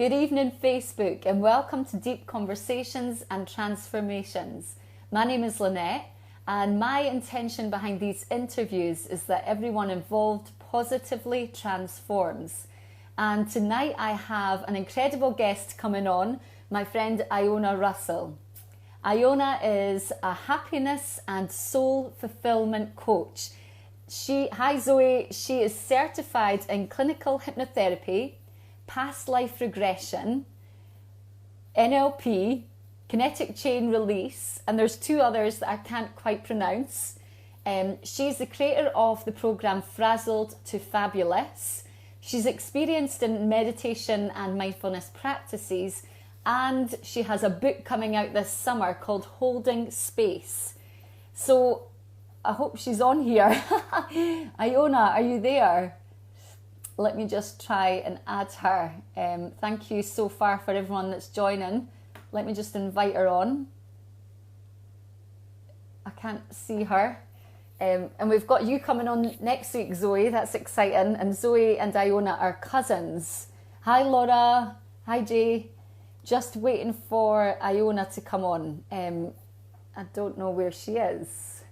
Good evening, Facebook, and welcome to Deep Conversations and Transformations. My name is Lynette, and my intention behind these interviews is that everyone involved positively transforms. And tonight I have an incredible guest coming on, my friend Iona Russell. Iona is a happiness and soul fulfillment coach. Hi Zoe, she is certified in clinical hypnotherapy, past life regression, NLP, kinetic chain release, and there's two others that I can't quite pronounce. She's the creator of the program Frazzled to Fabulous. She's experienced in meditation and mindfulness practices, and she has a book coming out this summer called Holding Space. So I hope she's on here. Iona, are you there? Let me just try and add her. Thank you so far for everyone that's joining. Let me just invite her on. I can't see her. And we've got you coming on next week, Zoe. That's exciting. And Zoe and Iona are cousins. Hi, Laura. Hi, Jay. Just waiting for Iona to come on. I don't know where she is.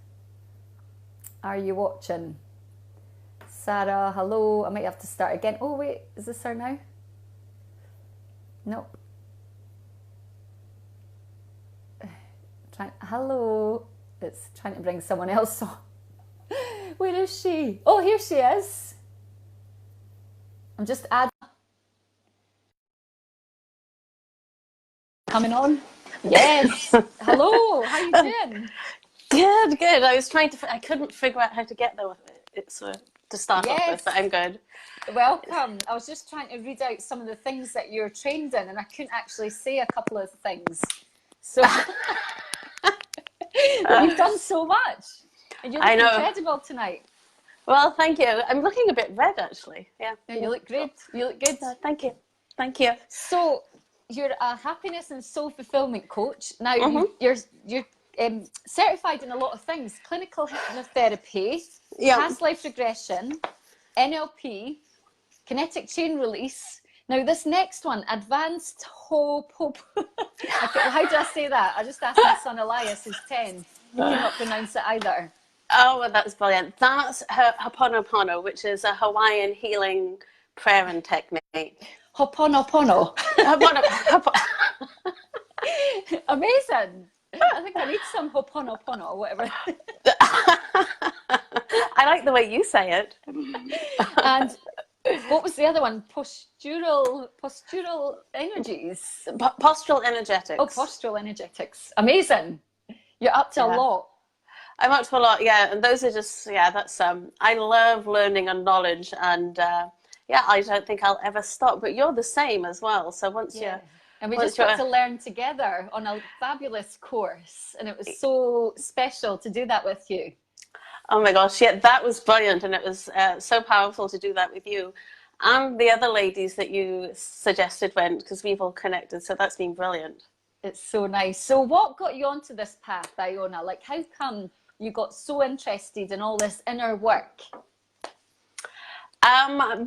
Are you watching? Sarah, hello. I might have to start again. Oh, wait. Is this her now? Nope. Hello. It's trying to bring someone else on. Where is she? Oh, here she is. I'm just adding. Coming on. Yes. Hello. How you doing? Good. I couldn't figure out how to get there with it. So to start off with, but I'm good. Welcome. I was just trying to read out some of the things that you're trained in, and I couldn't actually say a couple of things. So you've done so much, and you look incredible tonight. Well, thank you. I'm looking a bit red, actually. Yeah. You look great. You look good. Thank you. Thank you. So you're a happiness and soul fulfillment coach. Now you're certified in a lot of things: clinical hypnotherapy, past life regression, NLP, kinetic chain release. Now this next one, advanced hope. How do I say that? I just asked my son Elias, who's 10. He cannot pronounce it either. Oh, well, that's brilliant. That's Ho'oponopono, which is a Hawaiian healing prayer and technique. Ho'oponopono. Amazing. I think I need some Ho'oponopono or whatever. I like the way you say it. And what was the other one? Postural energies. Postural energetics. Oh, postural energetics. Amazing. You're up to a lot. I'm up to a lot, yeah. And those are just, that's, I love learning and knowledge. And I don't think I'll ever stop. But you're the same as well. So once you're... And we just got to learn together on a fabulous course. And it was so special to do that with you. Oh my gosh, yeah, that was brilliant. And it was so powerful to do that with you. And the other ladies that you suggested went, because we've all connected. So that's been brilliant. It's so nice. So what got you onto this path, Iona? Like, how come you got so interested in all this inner work?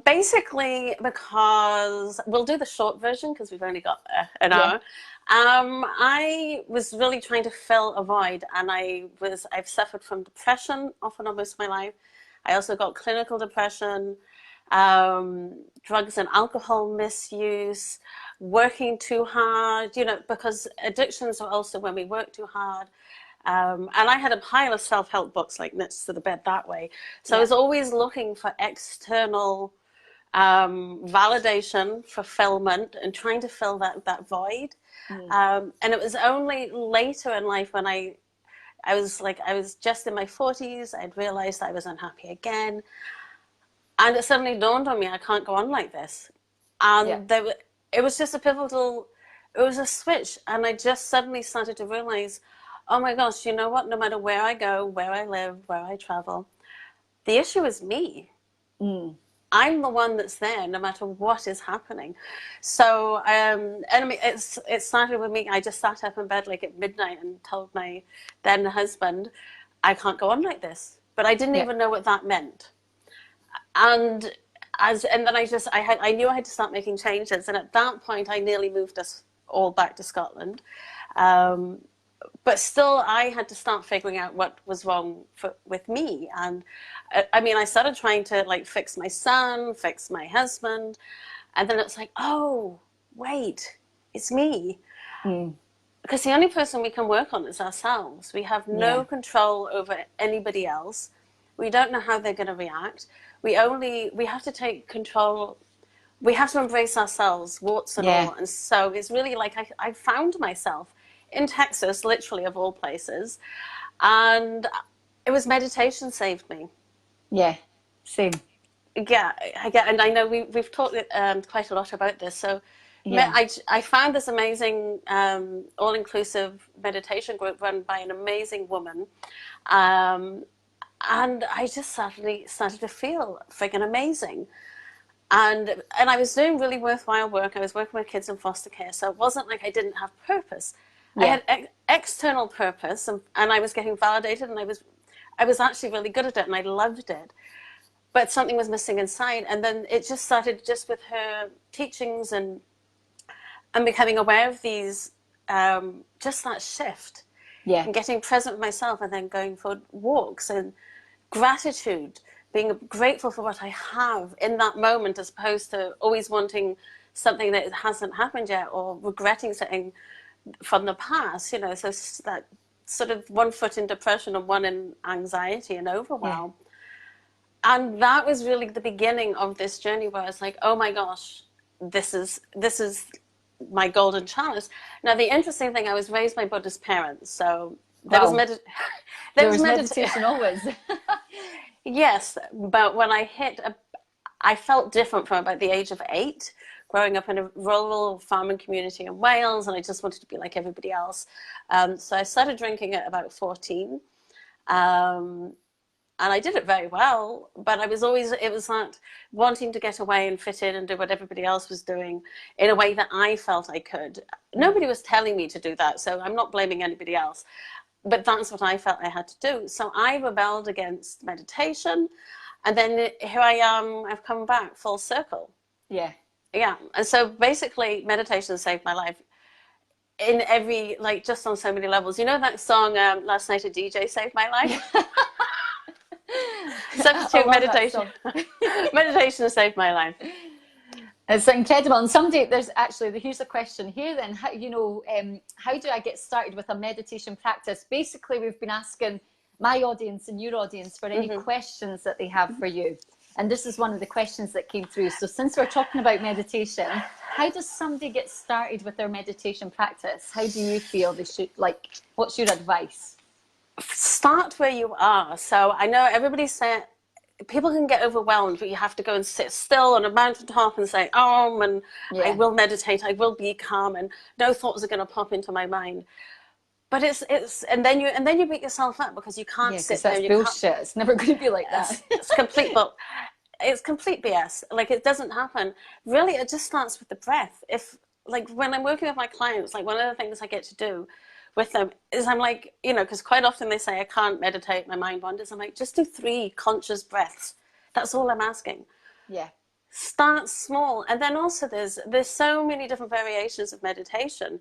Basically because we'll do the short version because we've only got an hour. I was really trying to fill a void, and I've suffered from depression off and on most of my life. I also got clinical depression, drugs and alcohol misuse, working too hard, because addictions are also when we work too hard. And I had a pile of self-help books like next to the bed that way. So I was always looking for external validation, fulfillment, and trying to fill that void. And it was only later in life when I was just in my 40s, I'd realized I was unhappy again. And it suddenly dawned on me, I can't go on like this. And it was just it was a switch. And I just suddenly started to realize, oh my gosh, you know what? No matter where I go, where I live, where I travel, the issue is me. I'm the one that's there no matter what is happening. So, and I mean, it started with me. I just sat up in bed like at midnight and told my then husband, I can't go on like this. But I didn't even know what that meant. And And then I knew I had to start making changes. And at that point, I nearly moved us all back to Scotland. But still, I had to start figuring out what was wrong with me. And I mean, I started trying to like fix my son, fix my husband. And then it's like, oh, wait, it's me. Because the only person we can work on is ourselves. We have no control over anybody else. We don't know how they're going to react. We have to take control. We have to embrace ourselves, warts and all. And so it's really like I found myself in Texas, literally of all places. And it was meditation saved me. Yeah, same. Yeah, and I know we've talked quite a lot about this. So I found this amazing all-inclusive meditation group run by an amazing woman. And I just suddenly started to feel freaking amazing. And I was doing really worthwhile work. I was working with kids in foster care. So it wasn't like I didn't have purpose. I had external purpose, and I was getting validated, and I was actually really good at it, and I loved it. But something was missing inside. And then it just started just with her teachings and becoming aware of these, just that shift. And getting present with myself, and then going for walks and gratitude, being grateful for what I have in that moment, as opposed to always wanting something that hasn't happened yet, or regretting something from the past, you know. So that sort of one foot in depression and one in anxiety and overwhelm. And that was really the beginning of this journey where I was like, oh my gosh, this is my golden chalice. Now, the interesting thing, I was raised by Buddhist parents, so there was meditation always. Yes, but when I felt different from about the age of 8, growing up in a rural farming community in Wales, and I just wanted to be like everybody else. So I started drinking at about 14. And I did it very well, but it was that wanting to get away and fit in and do what everybody else was doing in a way that I felt I could. Nobody was telling me to do that, so I'm not blaming anybody else. But that's what I felt I had to do. So I rebelled against meditation, and then here I am, I've come back full circle. Yeah. And so basically meditation saved my life in every, like, just on so many levels. You know that song, Last Night a DJ Saved My Life? Substitute meditation. Meditation saved my life. It's incredible. And here's a question here then. How do I get started with a meditation practice? Basically, we've been asking my audience and your audience for any questions that they have for you. And this is one of the questions that came through. So since we're talking about meditation, how does somebody get started with their meditation practice? How do you feel they should, what's your advice? Start where you are. So I know everybody said people can get overwhelmed, but you have to go and sit still on a mountaintop and say, and I will meditate, I will be calm, and no thoughts are going to pop into my mind. But and then you beat yourself up because you can't sit there. That's bullshit. It's never going to be like that. It's complete BS. Like, it doesn't happen. Really, it just starts with the breath. When I'm working with my clients, like, one of the things I get to do with them is I'm like, because quite often they say I can't meditate, my mind wanders. I'm like, just do 3 conscious breaths. That's all I'm asking. Yeah. Start small. And then also there's so many different variations of meditation,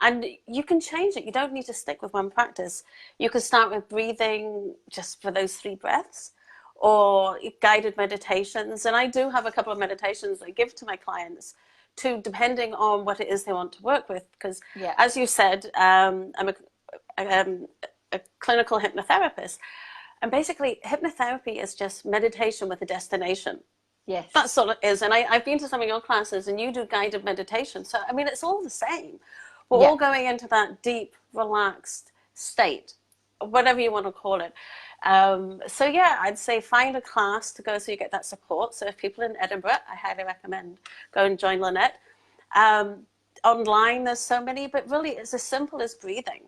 and you can change it. You don't need to stick with one practice. You could start with breathing just for those 3 breaths, or guided meditations. And I do have a couple of meditations I give to my clients too, depending on what it is they want to work with. Because as you said, I'm a clinical hypnotherapist. And basically, hypnotherapy is just meditation with a destination. Yes. That's all it is. And I've been to some of your classes, and you do guided meditation. So, I mean, it's all the same. We're all going into that deep, relaxed state, whatever you want to call it. I'd say find a class to go so you get that support. So if people in Edinburgh, I highly recommend go and join Lynette. Online, there's so many, but really it's as simple as breathing,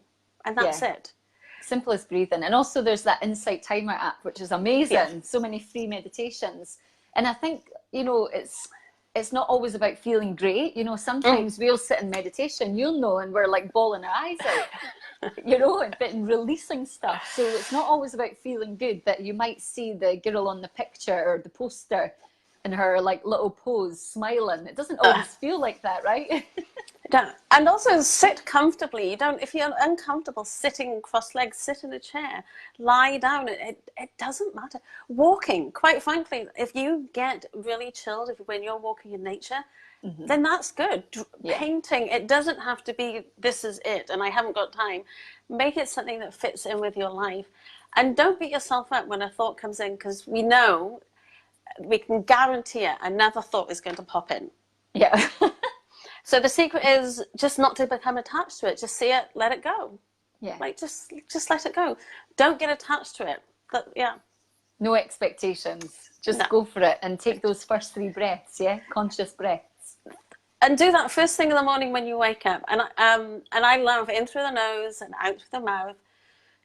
and that's it. Simple as breathing. And also there's that Insight Timer app, which is amazing. So many free meditations. And I think, it's not always about feeling great. Sometimes we'll sit in meditation, and we're like bawling our eyes out, and releasing stuff. So it's not always about feeling good, that you might see the girl on the picture or the poster, in her like little pose, smiling. It doesn't always feel like that, right? And also sit comfortably. You don't, if you're uncomfortable sitting cross-legged, sit in a chair, lie down. It doesn't matter. Walking, quite frankly, if you get really chilled when you're walking in nature, then that's good. Painting, it doesn't have to be, this is it, and I haven't got time. Make it something that fits in with your life. And don't beat yourself up when a thought comes in, because we know, we can guarantee it, another thought is going to pop in. Yeah. So the secret is just not to become attached to it. Just see it, let it go. Yeah. Like just let it go. Don't get attached to it. Yeah. No expectations. Just go for it and take those first 3 breaths, yeah? Conscious breaths. And do that first thing in the morning when you wake up. And I love in through the nose and out through the mouth.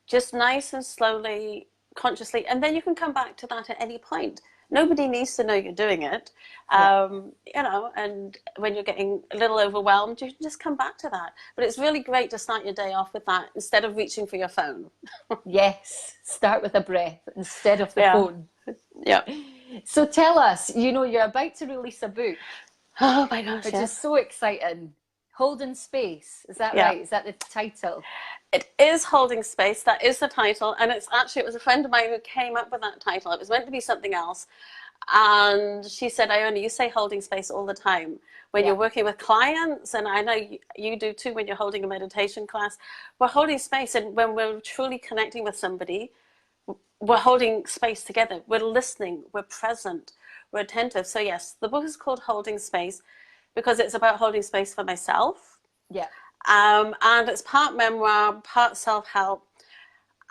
Just nice and slowly, consciously. And then you can come back to that at any point. Nobody needs to know you're doing it, you know, and when you're getting a little overwhelmed, you can just come back to that. But it's really great to start your day off with that instead of reaching for your phone. Yes, start with a breath instead of the phone. Yeah. So tell us, you know, you're about to release a book. Oh my gosh, which is so exciting. Holding Space, is that right? Is that the title? It is Holding Space, that is the title, and it was a friend of mine who came up with that title. It was meant to be something else, and she said, Iona, you say holding space all the time when you're working with clients, and I know you do too when you're holding a meditation class. We're holding space, and when we're truly connecting with somebody, we're holding space together. We're listening, we're present, we're attentive. So yes, the book is called Holding Space because it's about holding space for myself. Yeah. And it's part memoir, part self-help,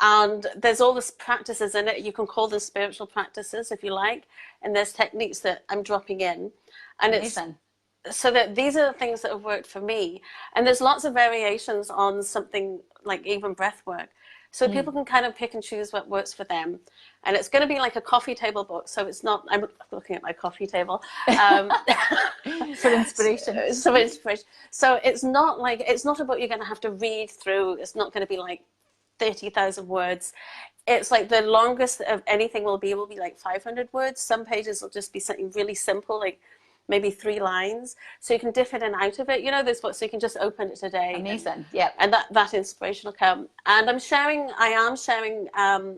and there's all these practices in it. You can call them spiritual practices if you like, and there's techniques that I'm dropping in, and Amazing. it's so that these are the things that have worked for me, and there's lots of variations on something like even breath work, so people can kind of pick and choose what works for them. And it's going to be like a coffee table book, so it's not, I'm looking at my coffee table for inspiration. So inspiration. So it's not like, it's not a book you're going to have to read through. It's not going to be like 30,000 words. It's like the longest of anything will be like 500 words. Some pages will just be something really simple, like maybe 3 lines. So you can dip in and out of it. You know, those books, so you can just open it today. Amazing. Yeah. And that inspiration will come. And I am sharing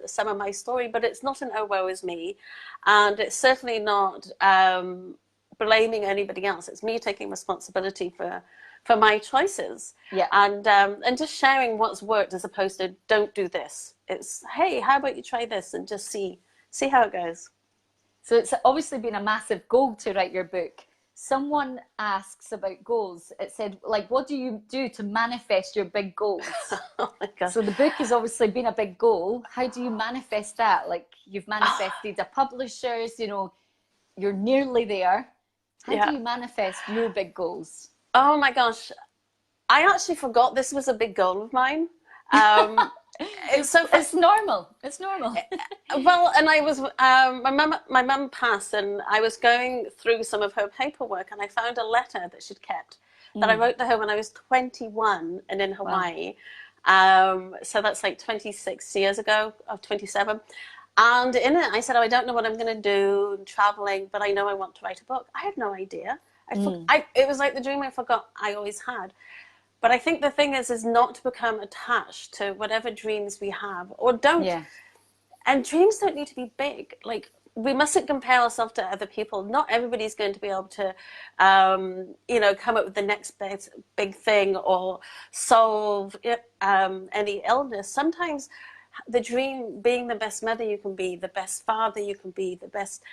some of my story, but it's not an oh woe is me. And it's certainly not blaming anybody else. It's me taking responsibility for my choices. Yeah. And just sharing what's worked as opposed to don't do this. It's, hey, how about you try this and just see how it goes. So it's obviously been a massive goal to write your book. Someone asks about goals. It said, like, what do you do to manifest your big goals? Oh my God. So the book has obviously been a big goal. How do you manifest that? Like, you've manifested a publishers, you know, you're nearly there. How do you manifest your big goals? Oh my gosh. I actually forgot this was a big goal of mine. It's normal. It's normal. Well, and I was my mum passed, and I was going through some of her paperwork, and I found a letter that she'd kept that I wrote to her when I was 21 and in Hawaii. Wow. So that's like 26 years ago, or 27. And in it, I said, "Oh, I don't know what I'm going to do. I'm traveling, but I know I want to write a book." I had no idea. It was like the dream I forgot I always had. But I think the thing is not to become attached to whatever dreams we have, or don't. Yeah. And dreams don't need to be big. Like, we mustn't compare ourselves to other people. Not everybody's going to be able to, you know, come up with the next big thing or solve any illness. Sometimes the dream, being the best mother you can be, the best father you can be, the best,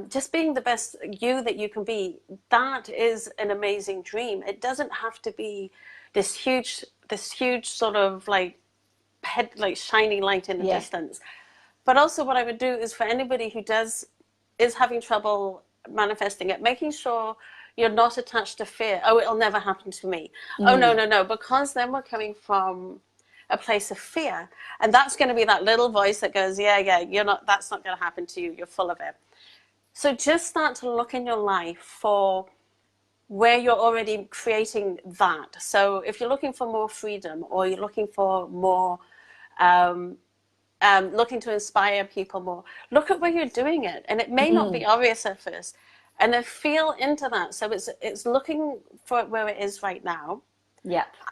just being the best you that you can be, that is an amazing dream. It doesn't have to be this huge sort of like shining light in the distance. But also what I would do is, for anybody who is having trouble manifesting it, making sure you're not attached to fear. Oh, it'll never happen to me. Oh, no, because then we're coming from a place of fear, and that's going to be that little voice that goes, that's not going to happen to you, you're full of it. So just start to look in your life for where you're already creating that. So if you're looking for more freedom, or you're looking for more looking to inspire people more. Look at where you're doing it, and it may not be obvious at first, and then feel into that. So it's looking for where it is right now,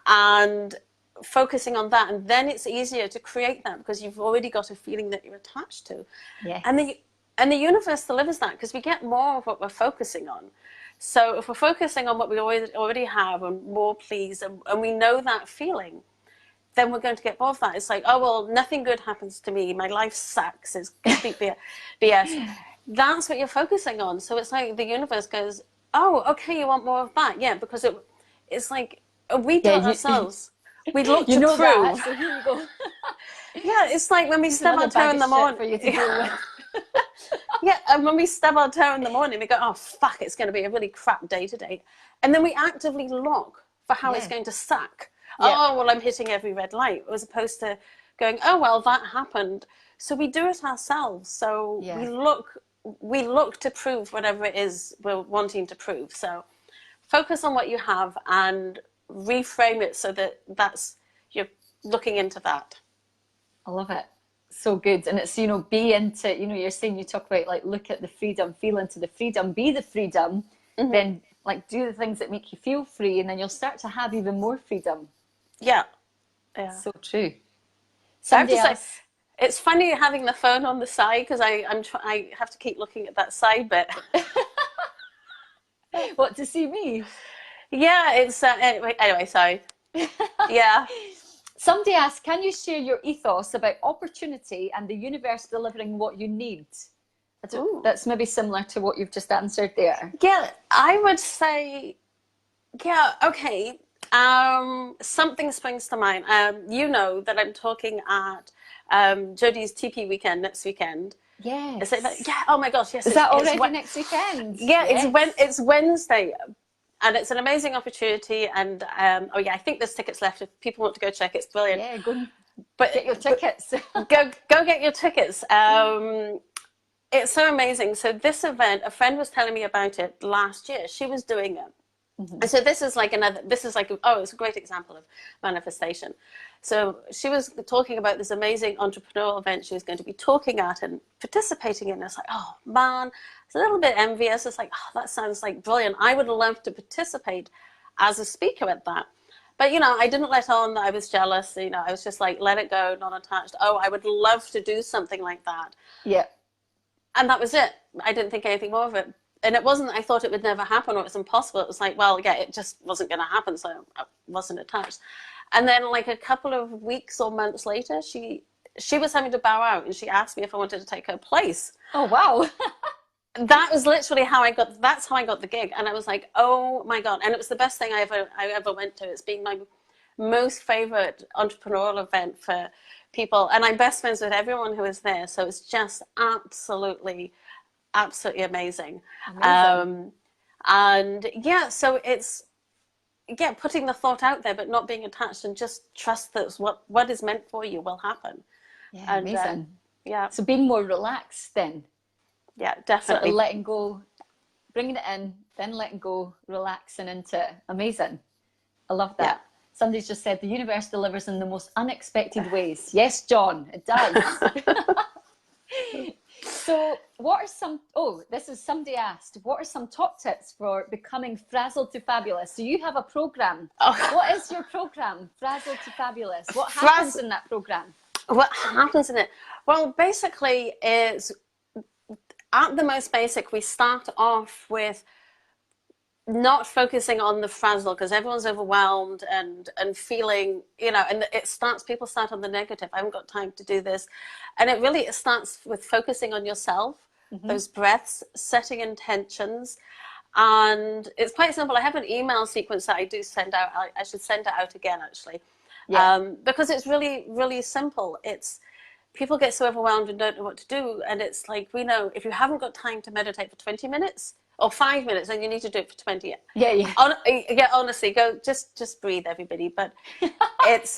and focusing on that, and then it's easier to create that because you've already got a feeling that you're attached to. And the universe delivers that because we get more of what we're focusing on. So if we're focusing on what we already have and more pleased, and we know that feeling, then we're going to get more of that. It's like, oh, well, nothing good happens to me. My life sucks. It's complete BS. That's what you're focusing on. So it's like the universe goes, oh, okay, you want more of that? Yeah, because it's like we do it ourselves. We look to prove. That, so here you go. Yeah, it's like when we stub our toe in the morning. For you to deal with. Yeah, and when we stub our toe in the morning, we go, oh, fuck, it's going to be a really crap day today. And then we actively look for how it's going to suck. Oh, well, I'm hitting every red light, as opposed to going, oh, well, that happened. So we do it ourselves. So we look to prove whatever it is we're wanting to prove. So focus on what you have and reframe it so that you're looking into that. I love it. So good. And it's, be into, you're saying, you talk about like, look at the freedom, feel into the freedom, be the freedom, then like do the things that make you feel free, and then you'll start to have even more freedom. Yeah. So true. It's funny having the phone on the side because I have to keep looking at that side bit. What, to see me? Yeah, it's anyway, sorry. Yeah. Somebody asked, can you share your ethos about opportunity and the universe delivering what you need? That's maybe similar to what you've just answered there. Yeah, I would say, okay. Something springs to mind. You know that I'm talking at Jodie's TP weekend next weekend. Yes. Is it that? Yeah. Oh my gosh. Yes. Is that already next weekend? Yeah. It's Wednesday, and it's an amazing opportunity. And I think there's tickets left. If people want to go check, it's brilliant. Yeah. Go get your tickets. go get your tickets. It's so amazing. So this event, a friend was telling me about it last year. She was doing it. And so it's a great example of manifestation. So she was talking about this amazing entrepreneurial event she was going to be talking at and participating in. It's like, oh man, it's a little bit envious. It's like, oh, that sounds like brilliant. I would love to participate as a speaker at that. But, I didn't let on that I was jealous. I was just like, let it go, not attached. Oh, I would love to do something like that. Yeah. And that was it. I didn't think anything more of it. And it wasn't, I thought it would never happen or it was impossible. It was like, well, yeah, it just wasn't going to happen. So I wasn't attached. And then like a couple of weeks or months later, she was having to bow out and she asked me if I wanted to take her place. Oh, wow. That was literally that's how I got the gig. And I was like, oh my God. And it was the best thing I ever went to. It's been my most favorite entrepreneurial event for people. And I'm best friends with everyone who is there. So it's just absolutely amazing. And so it's putting the thought out there but not being attached, and just trust that what is meant for you will happen. Amazing. So being more relaxed then. Definitely. Sort of letting go, bringing it in, then letting go, relaxing into it. Amazing. I love that. Somebody's just said the universe delivers in the most unexpected ways. Yes, John, it does. So somebody asked, what are some top tips for becoming frazzled to fabulous? So you have a program. What is your program, Frazzled to Fabulous? What happens in that program? What happens in it? Well, basically is at the most basic, we start off with not focusing on the frazzle because everyone's overwhelmed and feeling, and people start on the negative. I haven't got time to do this. And it starts with focusing on yourself, those breaths, setting intentions. And it's quite simple. I have an email sequence that I do send out. I should send it out again, actually, because it's really, really simple. People get so overwhelmed and don't know what to do. And it's like, we know if you haven't got time to meditate for 20 minutes, or 5 minutes, and you need to do it for 20. Honestly, go just breathe, everybody. But it's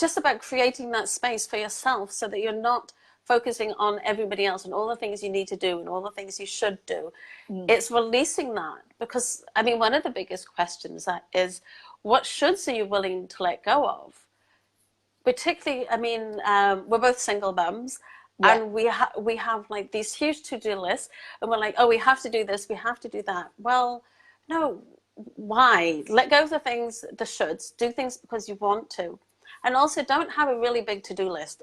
just about creating that space for yourself so that you're not focusing on everybody else and all the things you need to do and all the things you should do. It's releasing that, because one of the biggest questions that is, what shoulds are you willing to let go of? particularly, I mean, we're both single mums. Yeah. And we have like these huge to-do lists, and we're like, oh, we have to do this, we have to do that. Well, no, why? Let go of the things, the shoulds, do things because you want to. And also don't have a really big to-do list.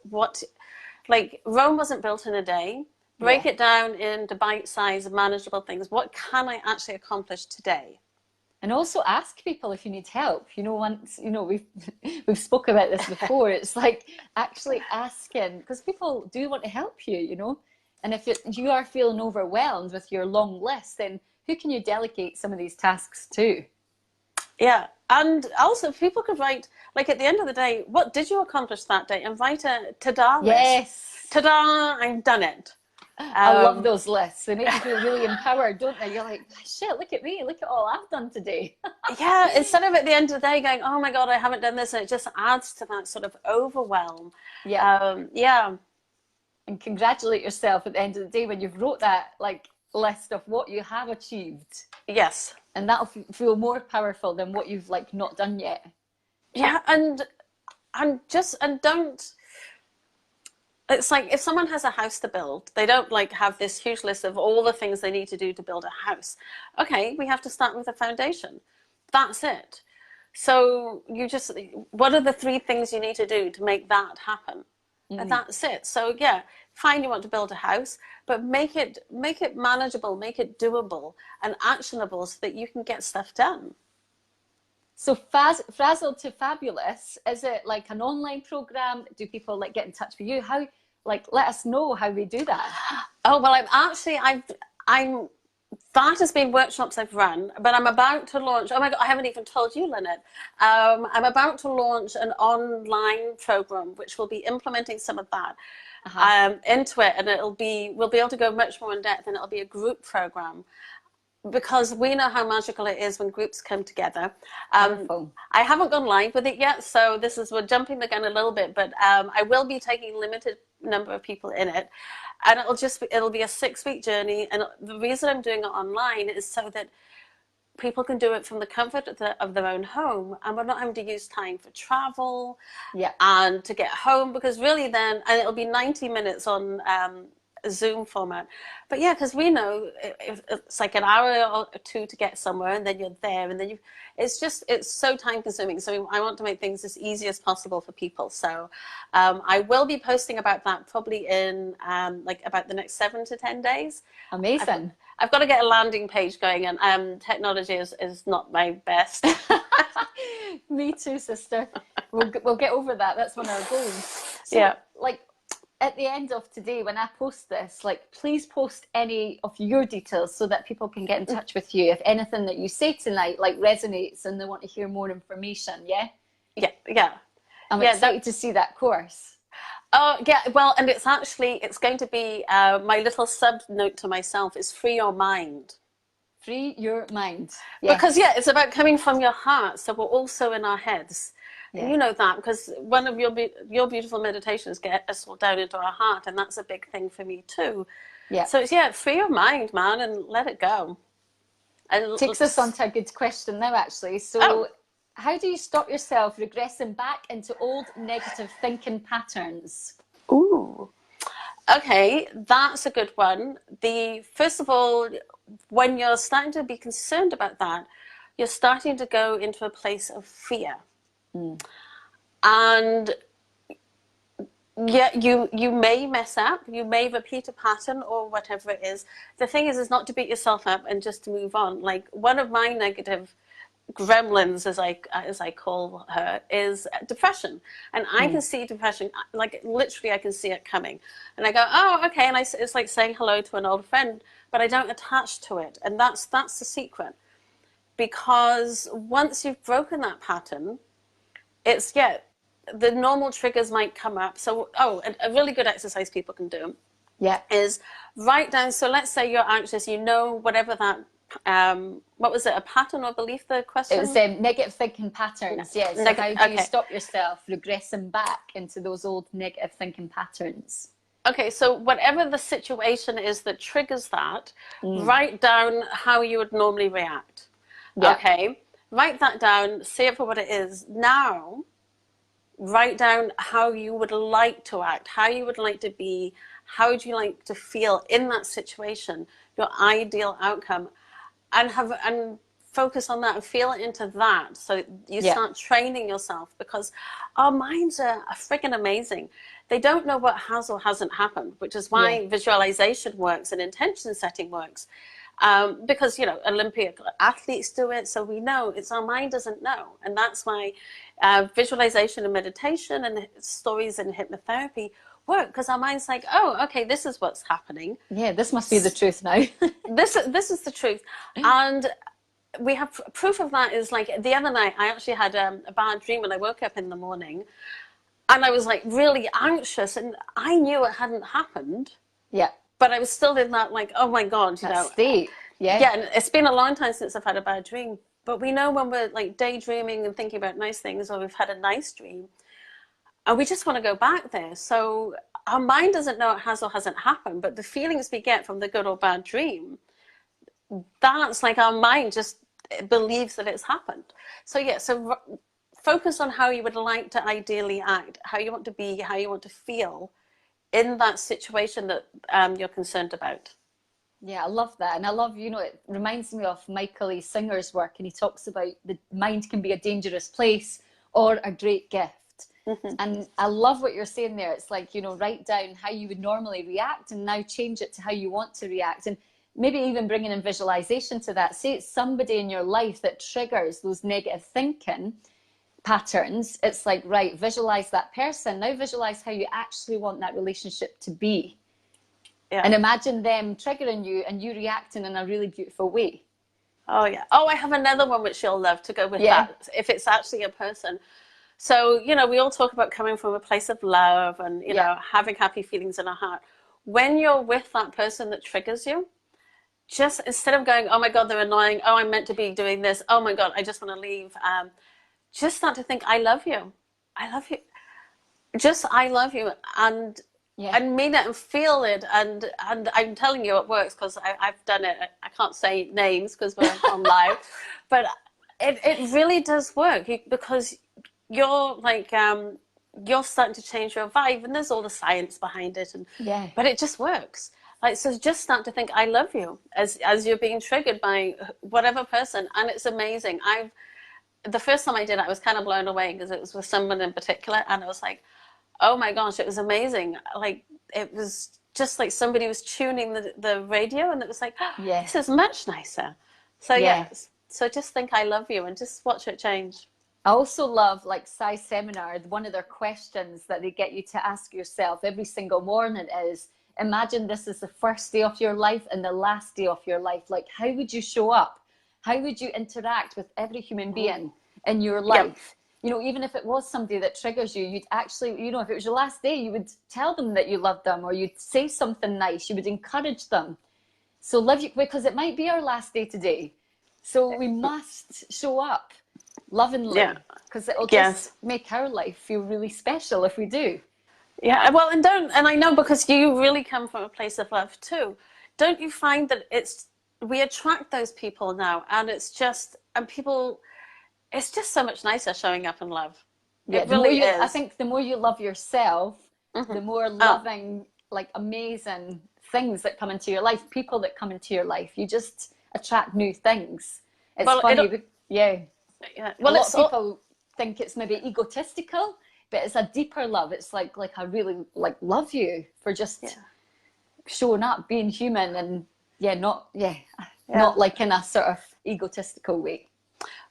Like Rome wasn't built in a day. Break it down into bite-sized, manageable things. What can I actually accomplish today? And also ask people if you need help. You know, once, you know, we've spoke about this before. It's like actually asking, because people do want to help you, you know. And if you are feeling overwhelmed with your long list, then who can you delegate some of these tasks to? Yeah. And also people could write, like at the end of the day, what did you accomplish that day? And write a ta-da list. Yes. Ta-da, I've done it. I love those lists. They make you feel really empowered, don't they? You're like, shit, look at me. Look at all I've done today. Yeah, instead of at the end of the day going, oh my God, I haven't done this. And it just adds to that sort of overwhelm. Yeah. Yeah. And congratulate yourself at the end of the day when you've wrote that like list of what you have achieved. Yes. And that'll feel more powerful than what you've like not done yet. Yeah, and don't. It's like if someone has a house to build, they don't like have this huge list of all the things they need to do to build a house. Okay, we have to start with a foundation. That's it. So what are the 3 things you need to do to make that happen? And that's it. So yeah, fine, you want to build a house, but make it manageable, make it doable and actionable so that you can get stuff done. So Frazzled to Fabulous, is it like an online program? Do people like get in touch with you? How, like, let us know how we do that. Oh, well, that has been workshops I've run, but I'm about to launch, oh my God, I haven't even told you, Lynette. I'm about to launch an online program, which will be implementing some of that into it. And we'll be able to go much more in depth, and it'll be a group program, because we know how magical it is when groups come together. I haven't gone live with it yet, so we're jumping the gun a little bit, but I will be taking a limited number of people in it, and it'll be a 6-week journey. And the reason I'm doing it online is so that people can do it from the comfort of their own home, and we're not having to use time for travel and to get home, because really and it'll be 90 minutes on Zoom format. But yeah, because we know it's like an hour or 2 to get somewhere, and then you're there, and then it's so time consuming. So I want to make things as easy as possible for people. So I will be posting about that probably in like about the next 7 to 10 days. Amazing. I've got to get a landing page going, and technology is not my best. Me too, sister. We'll get over that. That's one of our goals. So, yeah. Like, at the end of today, when I post this, like, please post any of your details so that people can get in touch with you if anything that you say tonight like resonates and they want to hear more information. Yeah. I'm excited to see that course. Oh yeah, well, and it's going to be my little sub note to myself is free your mind. Free your mind. Yes. Because it's about coming from your heart, so we're also in our heads. Yeah. And you know that, because one of your beautiful meditations get us all down into our heart, and that's a big thing for me too. Yeah. So it's free your mind, man, and let it go. And takes us on to a good question now, actually. So, how do you stop yourself regressing back into old negative thinking patterns? Ooh. Okay, that's a good one. First of all, when you're starting to be concerned about that, you're starting to go into a place of fear. And yeah, you may mess up, you may repeat a pattern or whatever it is. The thing is not to beat yourself up and just to move on. Like, one of my negative gremlins, as I call her, is depression. And I can see depression, like literally I can see it coming. And I go, oh, okay. And it's like saying hello to an old friend, but I don't attach to it. And that's the secret. Because once you've broken that pattern, the normal triggers might come up. So, a really good exercise people can do is write down. So let's say you're anxious, whatever that, what was it, a pattern or belief, the question? It was negative thinking patterns, yes. So how do you stop yourself regressing back into those old negative thinking patterns? Okay, so whatever the situation is that triggers that, write down how you would normally react. Yeah. Okay, write that down, see it for what it is. Now, write down how you would like to act, how you would like to be, how would you like to feel in that situation, your ideal outcome, and focus on that and feel into that. So you start training yourself, because our minds are freaking amazing. They don't know what has or hasn't happened, which is why visualization works and intention setting works. Because, you know, Olympic athletes do it, so we know. It's our mind doesn't know. And that's why visualization and meditation and stories and hypnotherapy work, because our mind's like, oh, okay, this is what's happening. Yeah, this must be the truth now. This is the truth. And we have proof of that. Is like the other night, I actually had a bad dream when I woke up in the morning, and I was like really anxious, and I knew it hadn't happened. Yeah. But I was still in that, like, oh my God, you know. State. Yeah. Yeah, and it's been a long time since I've had a bad dream. But we know when we're like daydreaming and thinking about nice things, or we've had a nice dream, and we just want to go back there. So our mind doesn't know it has or hasn't happened, but the feelings we get from the good or bad dream, that's like our mind just believes that it's happened. So yeah, so focus on how you would like to ideally act, how you want to be, how you want to feel in that situation that you're concerned about. Yeah, I love that. And I love, you know, it reminds me of Michael E. Singer's work, and he talks about the mind can be a dangerous place or a great gift. And I love what you're saying there. It's like, you know, write down how you would normally react and now change it to how you want to react. And maybe even bringing in visualization to that. Say it's somebody in your life that triggers those negative thinking patterns. It's like, right, visualize that person. Now visualize how you actually want that relationship to be. Yeah. And imagine them triggering you and you reacting in a really beautiful way. Oh, yeah. Oh, I have another one which you'll love to go with that, if it's actually a person. So, you know, we all talk about coming from a place of love and, you know, having happy feelings in our heart. When you're with that person that triggers you, just instead of going, oh my God, they're annoying. Oh, I'm meant to be doing this. Oh my God, I just want to leave. Just start to think, I love you. I love you. Just, I love you. And mean it and feel it. And I'm telling you, it works, because I've done it. I can't say names because we're on live, but it really does work, because you're like, you're starting to change your vibe, and there's all the science behind it. And but it just works. Like, so just start to think, I love you, as you're being triggered by whatever person. And it's amazing. The first time I did it, I was kind of blown away, because it was with someone in particular. And I was like, oh my gosh, it was amazing. Like, it was just like somebody was tuning the radio, and it was like, this is much nicer. So so just think, I love you, and just watch it change. I also love, like, Sai Seminar, one of their questions that they get you to ask yourself every single morning is, imagine this is the first day of your life and the last day of your life. Like, how would you show up? How would you interact with every human being in your life? You know, even if it was somebody that triggers you, you'd actually, you know, if it was your last day, you would tell them that you loved them, or you'd say something nice, you would encourage them. So live you, because it might be our last day today. So we must show up lovingly, because it'll just make our life feel really special if we do. Yeah, well, and I know, because you really come from a place of love too. Don't you find that we attract those people now, and it's just so much nicer showing up in love. Yeah, it really is. I think the more you love yourself, the more loving, like, amazing things that come into your life, people that come into your life, you just attract new things. It's funny. Well, a lot of people think it's maybe egotistical, but it's a deeper love. It's like I really love you for just showing up, being human, and not like in a sort of egotistical way.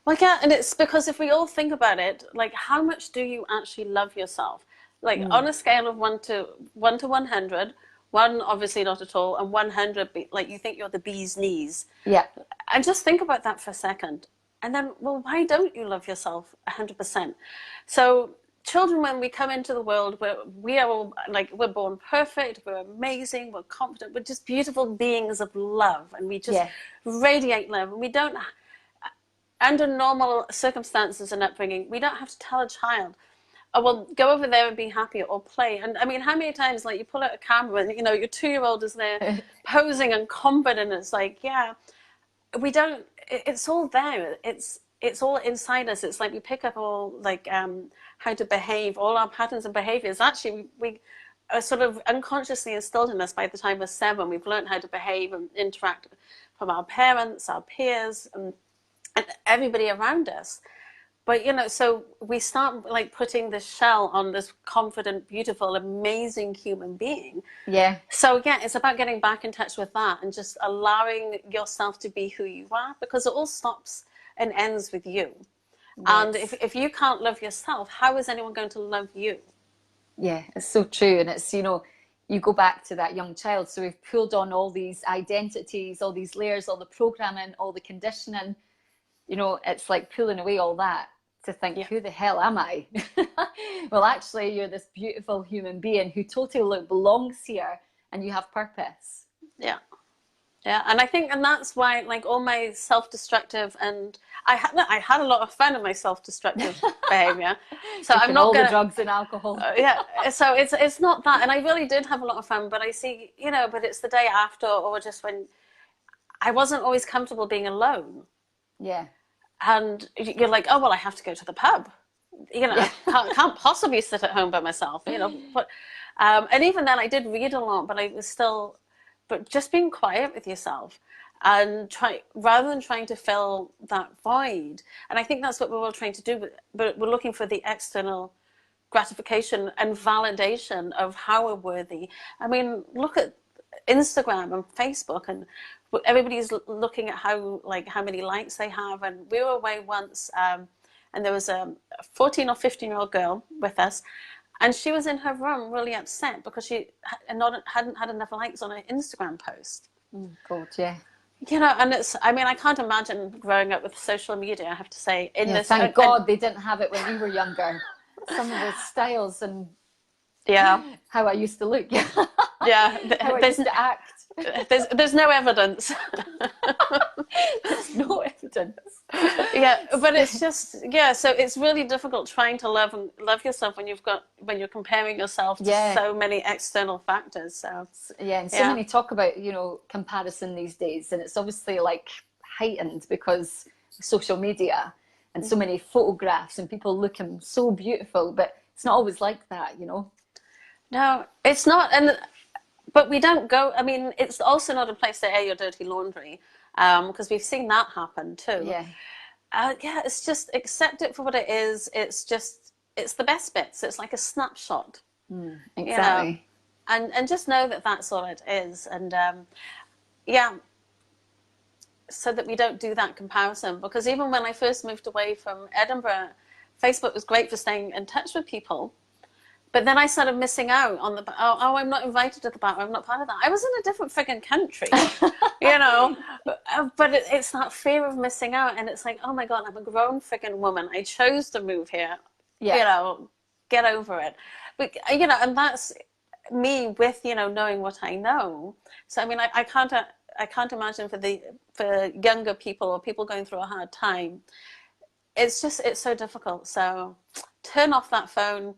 Well, yeah, and it's because if we all think about it, like, how much do you actually love yourself? Like, on a scale of 1 to 100, 1 obviously not at all, and 100 like you think you're the bee's knees. Yeah. And just think about that for a second. And then, well, why don't you love yourself 100%? So children, when we come into the world, we are all, like, we're born perfect, we're amazing, we're confident, we're just beautiful beings of love, and we just radiate love. And we don't, under normal circumstances and upbringing, we don't have to tell a child, oh, well, go over there and be happy, or play. And I mean, how many times, like, you pull out a camera and, you know, your 2-year-old is there posing and confident, and it's like, we don't, it's all there. It's it's all inside us. It's like we pick up all like how to behave, all our patterns and behaviors. Actually, we are sort of unconsciously instilled in us by the time we're 7. We've learned how to behave and interact from our parents, our peers, and everybody around us. But, you know, so we start like putting this shell on this confident, beautiful, amazing human being. Yeah. So again, it's about getting back in touch with that and just allowing yourself to be who you are, because it all stops and ends with you. Yes. And if you can't love yourself, how is anyone going to love you? Yeah, it's so true. And it's, you know, you go back to that young child. So we've pulled on all these identities, all these layers, all the programming, all the conditioning. You know, it's like pulling away all that to think, who the hell am I? Well, actually, you're this beautiful human being who totally belongs here, and you have purpose. Yeah. Yeah, and I think, and that's why, like, all my self-destructive, and I had a lot of fun in my self-destructive behavior. So I'm not all the drugs and alcohol. Yeah, so it's not that, and I really did have a lot of fun. But I see, you know, but it's the day after, or just when I wasn't always comfortable being alone. Yeah. And you're like, oh well, I have to go to the pub. You know, can't possibly sit at home by myself. You know, but and even then, I did read a lot, but I was still. But just being quiet with yourself and rather than trying to fill that void. And I think that's what we're all trying to do, but we're looking for the external gratification and validation of how we're worthy. I mean, look at Instagram and Facebook, and everybody's looking at how many likes they have. And we were away once, and there was a 14 or 15-year-old girl with us. And she was in her room really upset because she hadn't had enough likes on her Instagram post. Oh, God, yeah. You know, and I mean, I can't imagine growing up with social media, I have to say. Thank God they didn't have it when we were younger. Some of the styles and how I used to look. How I used to act. There's no evidence. There's no evidence. Yeah, but it's just so it's really difficult trying to love yourself when you're comparing yourself to so many external factors. So and so many talk about, you know, comparison these days, and it's obviously like heightened because social media and so many photographs and people looking so beautiful, but it's not always like that, you know. No, it's not. But we don't go, I mean, it's also not a place to air your dirty laundry, because we've seen that happen too. It's just accept it for what it is. It's the best bits. It's like a snapshot. Exactly. You know? And just know that that's all it is. And so that we don't do that comparison. Because even when I first moved away from Edinburgh, Facebook was great for staying in touch with people. But then I started missing out on I'm not invited to the bar. I'm not part of that. I was in a different frigging country, you know. But it's that fear of missing out, and it's like, oh my God, I'm a grown frigging woman. I chose to move here. You know, get over it. But you know, and that's me with, you know, knowing what I know. So I mean, I can't imagine for younger people or people going through a hard time. It's so difficult. So turn off that phone.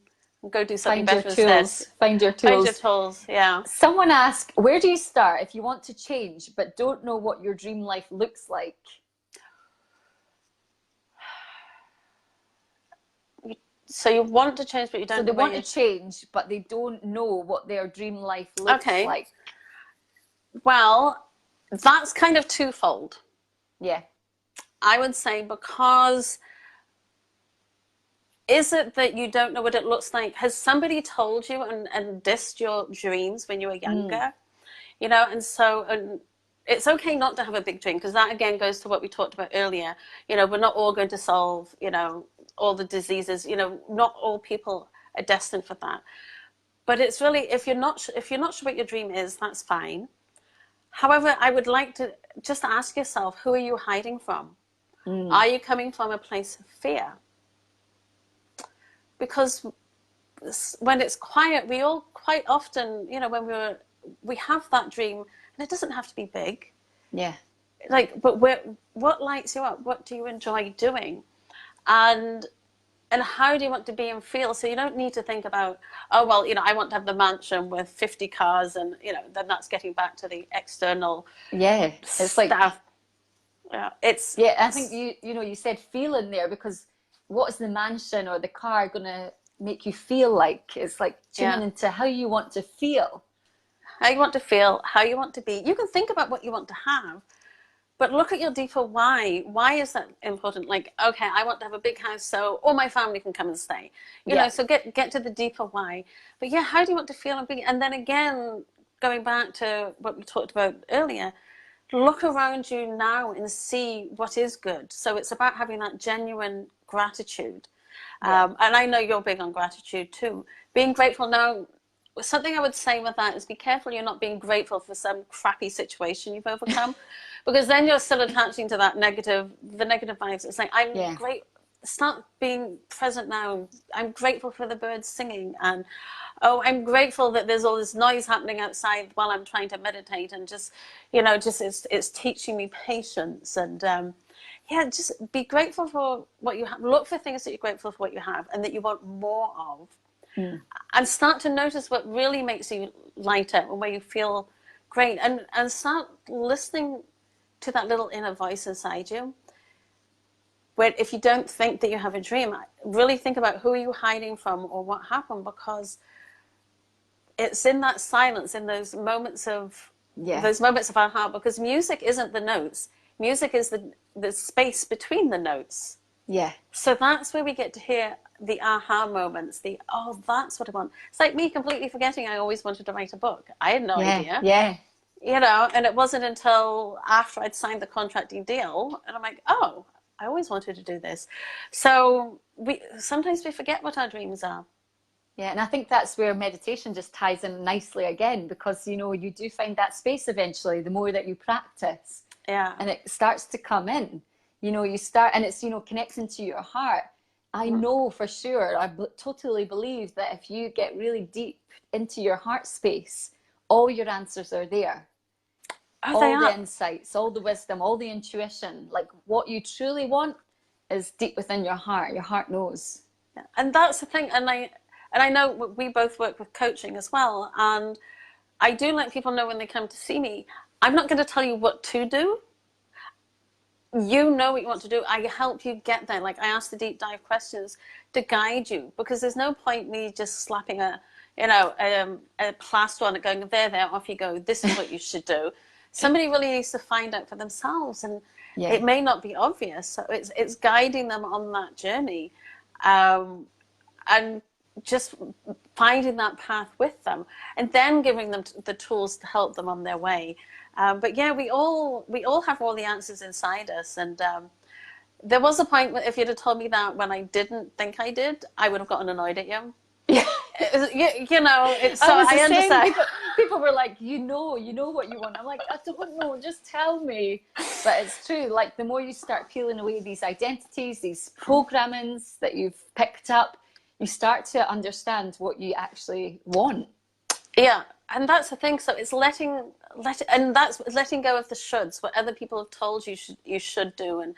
Go do something better instead. Find your tools. Find your tools, yeah. Someone asked, where do you start if you want to change but don't know what your dream life looks like? So you want to change, but you don't know. So they want to change, but they don't know what their dream life looks like. Well, that's kind of twofold. Yeah. I would say, because... Is it that you don't know what it looks like? Has somebody told you and dissed your dreams when you were younger? You know, and it's okay not to have a big dream, because that again goes to what we talked about earlier. You know, we're not all going to solve, you know, all the diseases. You know, not all people are destined for that. But it's really, if you're not sure what your dream is, that's fine. However, I would like to just ask yourself, who are you hiding from? Are you coming from a place of fear? Because when it's quiet, we all quite often, you know, when we have that dream, and it doesn't have to be big. Yeah. Like, but what lights you up? What do you enjoy doing? And how do you want to be and feel? So you don't need to think about, oh, well, you know, I want to have the mansion with 50 cars, and, you know, then that's getting back to the external it's like stuff. Yeah, it's Yeah, I think you said feel in there, because what is the mansion or the car going to make you feel like? It's like tuning yeah. into how you want to feel. How you want to feel, how you want to be. You can think about what you want to have, but look at your deeper why. Why is that important? Like, okay, I want to have a big house so all my family can come and stay. Yeah. So get to the deeper why. But yeah, how do you want to feel and be? And then again, going back to what we talked about earlier, look around you now and see what is good. So it's about having that genuine gratitude. Yeah. And I know you're big on gratitude too. Being grateful now, something I would say with that is be careful you're not being grateful for some crappy situation you've overcome, because then you're still attaching to that the negative vibes. It's like, I'm Yeah. great. Start being present now. I'm grateful for the birds singing, and oh, I'm grateful that there's all this noise happening outside while I'm trying to meditate, and just it's teaching me patience. And yeah, just be grateful for what you have. Look for things that you're grateful for what you have and that you want more of. And start to notice what really makes you light up and where you feel great, and start listening to that little inner voice inside you. Where if you don't think that you have a dream, really think about who are you hiding from or what happened, because it's in that silence, in those moments of our heart. Because music isn't the notes, music is the space between the notes. Yeah. So that's where we get to hear the aha moments, oh, that's what I want. It's like me completely forgetting I always wanted to write a book. I had no idea. Yeah. And it wasn't until after I'd signed the contracting deal, and I'm like, oh, I always wanted to do this. So sometimes we forget what our dreams are. Yeah, and I think that's where meditation just ties in nicely again, because you do find that space eventually the more that you practice. Yeah. And it starts to come in. You start, and it's connecting to your heart. I know for sure, totally believe that if you get really deep into your heart space, all your answers are there. Oh, all they the are. insights, all the wisdom, all the intuition, like what you truly want is deep within your heart. Your heart knows. Yeah. And that's the thing. And I know we both work with coaching as well. And I do let people know when they come to see me, I'm not going to tell you what to do. You know what you want to do. I help you get there. Like, I ask the deep dive questions to guide you, because there's no point me just slapping a plaster on it, going, there, off you go. This is what you should do. Somebody really needs to find out for themselves, and it may not be obvious. So it's guiding them on that journey, and just finding that path with them, and then giving them the tools to help them on their way. But yeah, we all have all the answers inside us. And there was a point where if you'd have told me that when I didn't think I did, I would have gotten annoyed at you. Yeah. It's so I understand. People were like, you know what you want. I'm like, I don't know, just tell me. But it's true. Like, the more you start peeling away these identities, these programmings that you've picked up, you start to understand what you actually want. Yeah, and that's the thing. So it's letting go of the shoulds, what other people have told you should do, and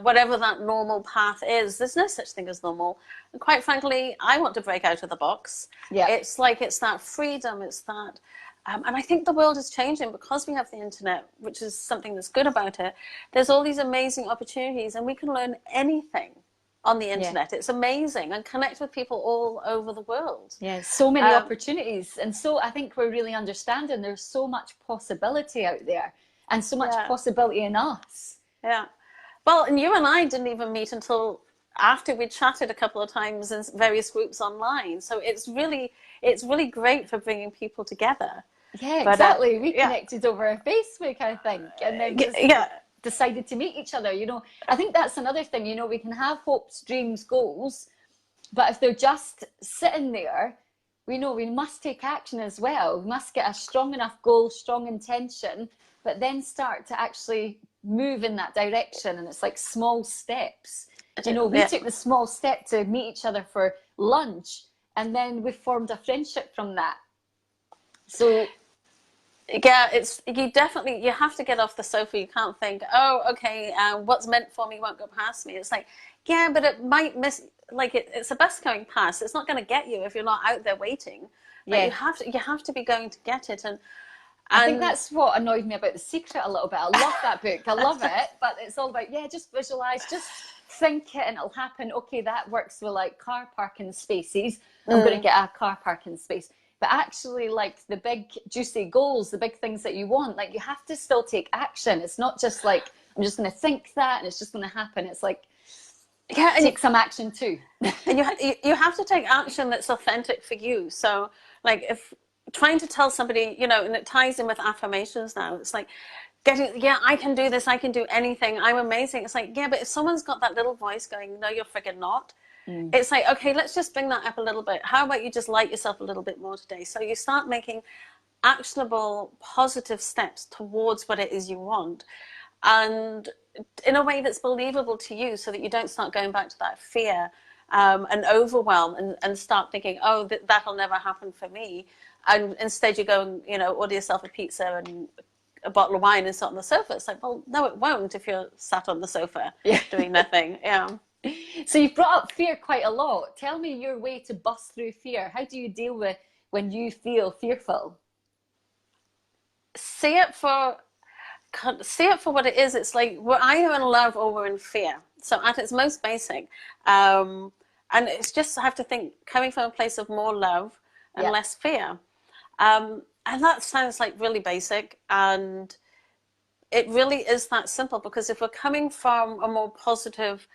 whatever that normal path is. There's no such thing as normal. And quite frankly, I want to break out of the box. Yeah, it's that freedom. It's that, and I think the world is changing because we have the internet, which is something that's good about it. There's all these amazing opportunities, and we can learn anything on the internet. It's amazing, and connect with people all over the world. Yeah, so many opportunities. And so I think we're really understanding there's so much possibility out there, and so much possibility in us. Yeah. Well, and you and I didn't even meet until after we chatted a couple of times in various groups online. So it's really great for bringing people together. Yeah, exactly. We connected over Facebook, I think, and then decided to meet each other. I think that's another thing. We can have hopes, dreams, goals, but if they're just sitting there, we must take action as well. We must get a strong enough goal, strong intention, but then start to actually move in that direction. And it's like small steps. We took the small step to meet each other for lunch, and then we formed a friendship from that. So yeah, you have to get off the sofa. You can't think, oh, okay, what's meant for me won't go past me. It's like, yeah, but it might miss. Like, it's a bus going past. It's not going to get you if you're not out there waiting. Like, you have to be going to get it. I think that's what annoyed me about The Secret a little bit. I love that book. I love it. But it's all about, just visualize, just think it and it'll happen. Okay, that works with like car parking spaces. I'm going to get a car parking space. But actually, like the big juicy goals, the big things that you want, like you have to still take action. It's not just like, I'm just going to think that and it's just going to happen. It's like, take some action too. And you have to take action that's authentic for you. So like if trying to tell somebody, you know, and it ties in with affirmations now, it's like I can do this, I can do anything, I'm amazing. It's like, but if someone's got that little voice going, no, you're friggin' not. It's like, okay, let's just bring that up a little bit. How about you just light yourself a little bit more today? So you start making actionable, positive steps towards what it is you want. And in a way that's believable to you, so that you don't start going back to that fear and overwhelm and start thinking, oh, that'll never happen for me. And instead you go and, you know, order yourself a pizza and a bottle of wine and sit on the sofa. It's like, well, no, it won't if you're sat on the sofa doing nothing. Yeah. So you've brought up fear quite a lot. Tell me your way to bust through fear. How do you deal with when you feel fearful? See it for what it is. It's like we're either in love or we're in fear. So at its most basic, and it's just, I have to think, coming from a place of more love and less fear. And that sounds like really basic, and it really is that simple, because if we're coming from a more positive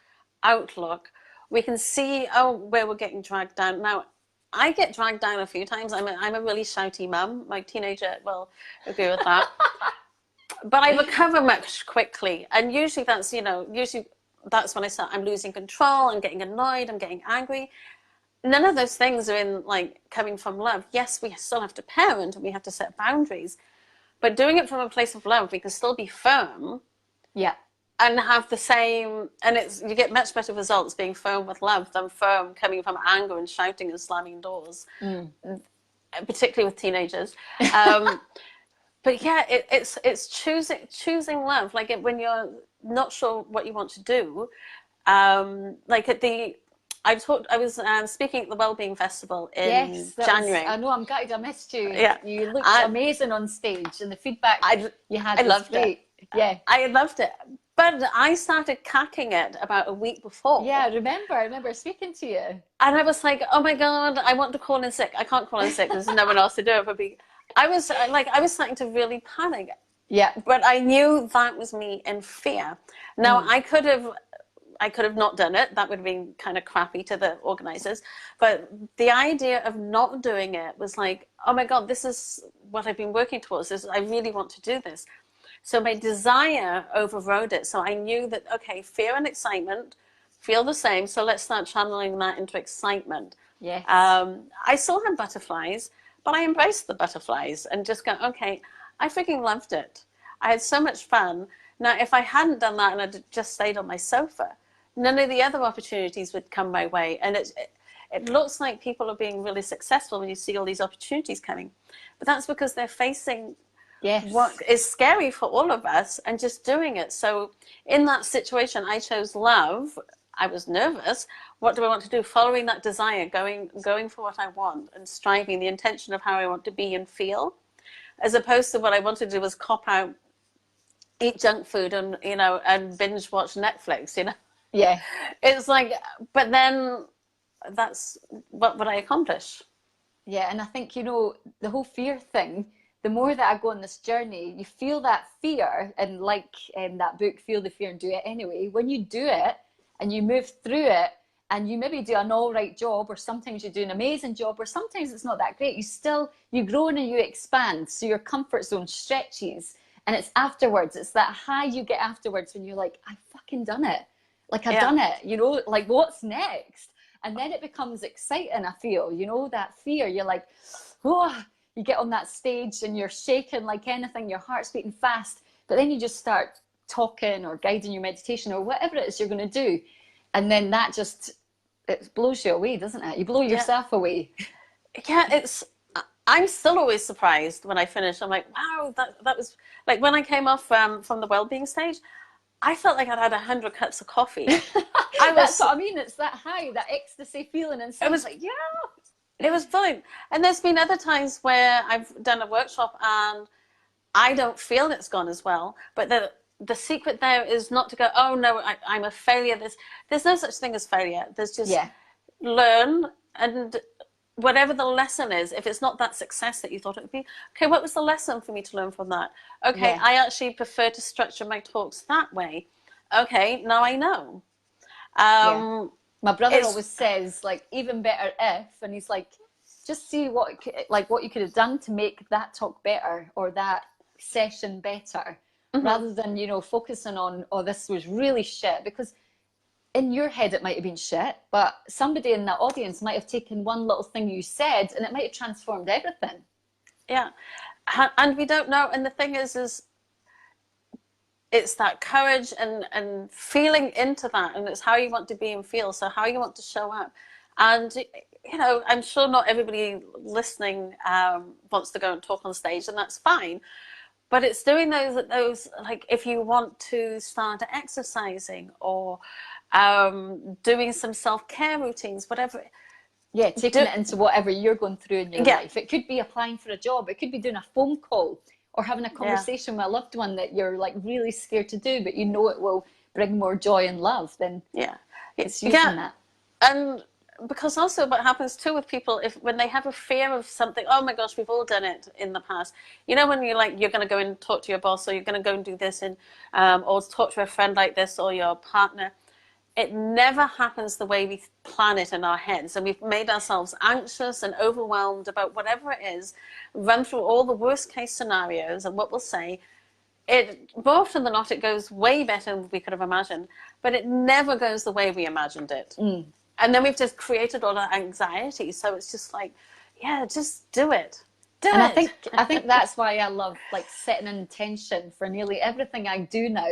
outlook, we can see where we're getting dragged down. Now, I get dragged down a few times. I'm a really shouty mum. My teenager will agree with that. But I recover much quickly, and usually that's when I start. I'm losing control. I'm getting annoyed. I'm getting angry. None of those things are in like coming from love. Yes, we still have to parent and we have to set boundaries, but doing it from a place of love, we can still be firm. Yeah. And have the same, and you get much better results being firm with love than firm coming from anger and shouting and slamming doors, particularly with teenagers. But yeah, it's choosing love. Like when you're not sure what you want to do, like I was speaking at the Wellbeing Festival in January. I know, I'm gutted I missed you. Yeah. You looked amazing on stage, and the feedback you had was loved great. It. Yeah, I loved it. But I started cacking it about a week before. Yeah, I remember speaking to you. And I was like, oh my God, I want to call in sick. I can't call in sick because there's no one else to do it. But I was starting to really panic. Yeah. But I knew that was me in fear. Now, I could have not done it. That would have been kind of crappy to the organizers. But the idea of not doing it was like, oh my God, this is what I've been working towards. I really want to do this. So my desire overrode it. So I knew that, okay, fear and excitement feel the same. So let's start channeling that into excitement. Yes. I still had butterflies, but I embraced the butterflies and just go, okay, I freaking loved it. I had so much fun. Now, if I hadn't done that and I'd just stayed on my sofa, none of the other opportunities would come my way. And it looks like people are being really successful when you see all these opportunities coming. But that's because they're facing what is scary for all of us and just doing it. So in that situation, I chose love. I was nervous. What do I want to do? Following that desire, going for what I want and striving the intention of how I want to be and feel, as opposed to what I wanted to do was cop out, eat junk food and, and binge watch Netflix, Yeah. It's like, but then that's what would I accomplish? Yeah. And I think, the whole fear thing, the more that I go on this journey, you feel that fear, and like that book, Feel the Fear and Do It Anyway. When you do it and you move through it and you maybe do an all right job, or sometimes you do an amazing job, or sometimes it's not that great, you grow and you expand. So your comfort zone stretches, and it's afterwards, it's that high you get afterwards when you're like, I've fucking done it. Like I've done it, like what's next? And then it becomes exciting, I feel, that fear. You're like, oh, you get on that stage and you're shaking like anything, your heart's beating fast, but then you just start talking or guiding your meditation or whatever it is you're going to do. And then that it blows you away, doesn't it? You blow yourself away. Yeah, I'm still always surprised when I finish. I'm like, wow, that was like when I came off from the Wellbeing stage, I felt like I'd had 100 cups of coffee. That's what I mean. It's that high, that ecstasy feeling inside. It was like, yeah. It was fun. And there's been other times where I've done a workshop and I don't feel it's gone as well. But the secret there is not to go, oh no, I'm a failure. There's no such thing as failure. There's just learn, and whatever the lesson is, if it's not that success that you thought it would be, okay, what was the lesson for me to learn from that? Okay, I actually prefer to structure my talks that way. Okay, now I know. My brother always says, like, even better if, and he's like, just see what you could have done to make that talk better or that session better, rather than, you know, focusing on, oh, this was really shit, because in your head it might have been shit, but somebody in that audience might have taken one little thing you said and it might have transformed everything. Yeah, and we don't know. And the thing is it's that courage and feeling into that, and it's how you want to be and feel, so how you want to show up. And you know, I'm sure not everybody listening wants to go and talk on stage, and that's fine. But it's doing those like, if you want to start exercising or doing some self-care routines, whatever. Yeah, taking it into whatever you're going through in your life. It could be applying for a job. It could be doing a phone call or having a conversation with a loved one that you're like really scared to do, but you know it will bring more joy and love. Then it's using that. And because also what happens too with people, when they have a fear of something, oh my gosh, we've all done it in the past. You know, when you're like, you're going to go and talk to your boss, or you're going to go and do this, and or talk to a friend like this, or your partner. It never happens the way we plan it in our heads, and we've made ourselves anxious and overwhelmed about whatever it is, run through all the worst case scenarios, and what we'll say, more often than not, it goes way better than we could have imagined, but it never goes the way we imagined it. And then we've just created all that anxiety. So it's just like, yeah, just do it. I think that's why I love like setting an intention for nearly everything I do now,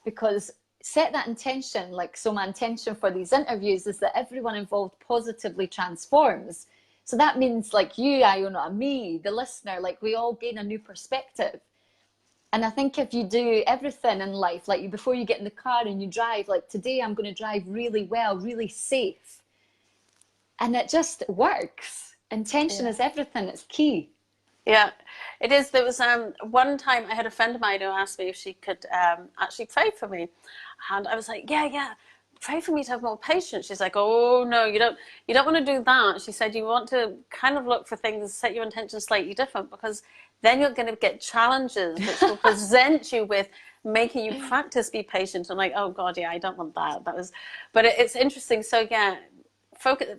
because set that intention. Like, so my intention for these interviews is that everyone involved positively transforms. So that means like you, Iona, me, the listener, like we all gain a new perspective. And I think if you do everything in life, like before you get in the car and you drive, like today I'm going to drive really well, really safe. And it just works. Intention is everything. It's key. Yeah, it is. There was one time I had a friend of mine who asked me if she could actually pray for me. And I was like, yeah, pray for me to have more patience. She's like, oh no, you don't want to do that. She said, you want to kind of look for things, set your intention slightly different, because then you're going to get challenges which will present you with making you practice be patient. I'm like, oh God, yeah, I don't want that. But it's interesting. So yeah,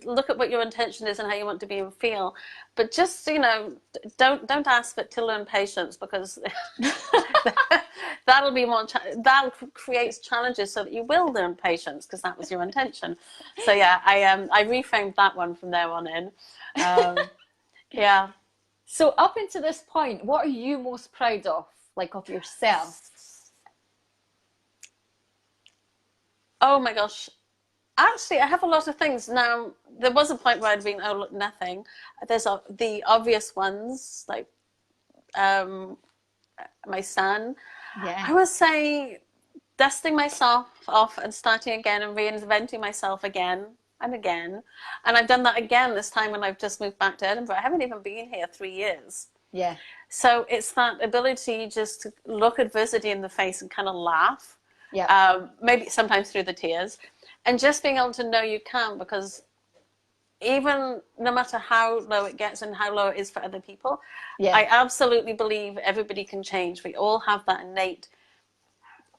look at what your intention is and how you want to be and feel. But just, you know, don't ask for to learn patience, because that'll create challenges so that you will learn patience, because that was your intention. So yeah, I reframed that one from there on in. Yeah. So up until this point, what are you most proud of, like of yourself? Oh my gosh. Actually, I have a lot of things. Now, there was a point where I'd been, oh, look, nothing. There's the obvious ones, like my son. Yeah. I would say dusting myself off and starting again and reinventing myself again and again. And I've done that again this time when I've just moved back to Edinburgh. I haven't even been here 3 years. Yeah. So it's that ability just to look adversity in the face and kind of laugh. Yeah. Maybe sometimes through the tears. And just being able to know you can, because even no matter how low it gets and how low it is for other people, I absolutely believe everybody can change. We all have that innate